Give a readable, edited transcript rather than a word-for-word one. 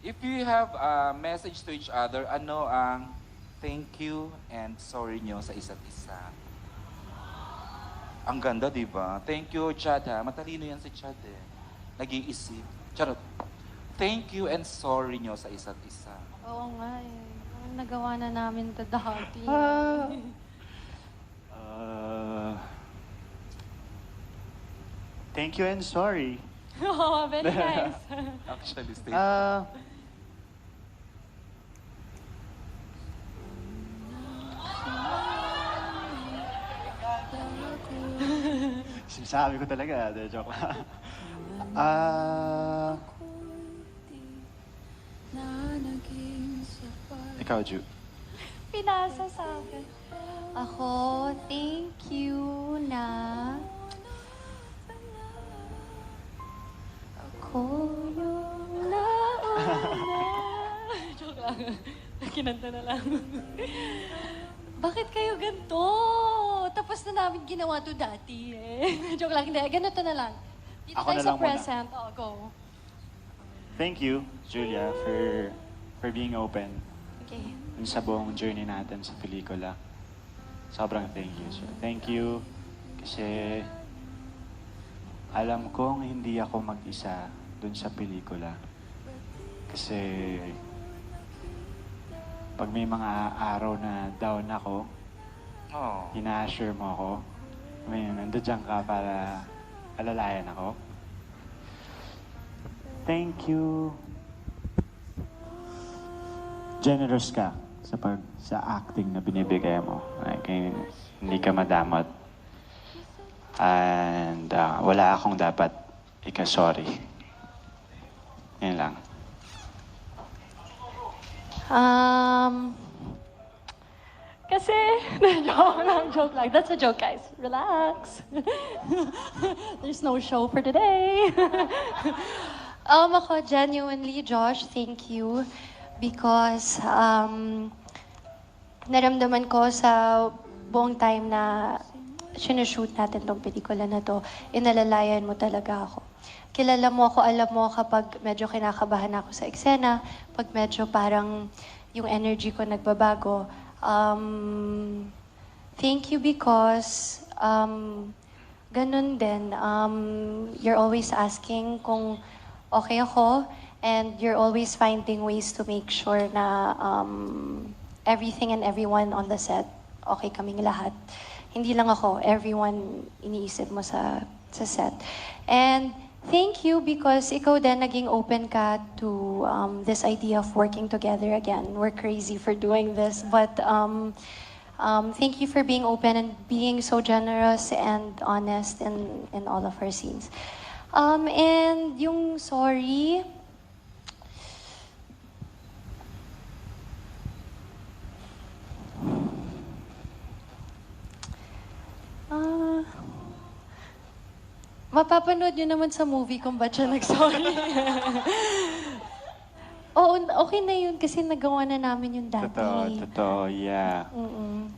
If you have a message to each other, ano ang thank you and sorry nyo sa isa't isa? Ang ganda, di ba? Thank you, Chad, ha? Matalino yan si Chad, eh. Nag-iisip. Charot. Thank you and sorry nyo sa isa't isa. Oo nga eh. Parang nagawa na namin to dati. Thank you and sorry. Oh, very nice. Actually, stay. Sinasabi ko talaga, de joke lang. Ikaw, Ju. Pinasa sa akin. Ako, thank you na... Ako yung nauna. Joke lang. Kinanta na lang. Bakit kayo ganito? Tapos na namin ginawa to dati eh. Joke lang, hindi. Ganito na lang. Dito Ako tayo na sa lang muna. present. Oh, go. Thank you, Julia, for being open Okay. dun sa buong journey natin sa pelikula. Sobrang thank you, sir. Thank you kasi alam kong hindi ako mag-isa dun sa pelikula. Kasi pag may mga araw na down ako, Oh. ina-assure mo ako, nandiyan ka para alalayan ako. Thank you. Generous ka sa acting na binibigay mo. Like, hindi ka madamot. And wala akong dapat ika-sorry. Yan lang. Kasi, joke lang. That's a joke, guys. Relax. There's no show for today. Ako, genuinely, Josh, thank you. Because, naramdaman ko sa buong time na sinushoot natin tong pelikula na to, inalalayan mo talaga ako. Kilala mo ako, alam mo kapag medyo kinakabahan ako sa eksena, pag medyo parang yung energy ko nagbabago. Thank you because ganun din. You're always asking kung okay ako and you're always finding ways to make sure na everything and everyone on the set, okay kaming lahat. Hindi lang ako, everyone iniisip mo sa set. And thank you because ikaw din naging open ka to this idea of working together again. We're crazy for doing this, but thank you for being open and being so generous and honest in all of our scenes. And yung sorry, mapapanood nyo naman sa movie kung ba't siya nag-sorry. Oo, okay na yun kasi nagawa na namin yung dati. Totoo, yeah. Mm-mm.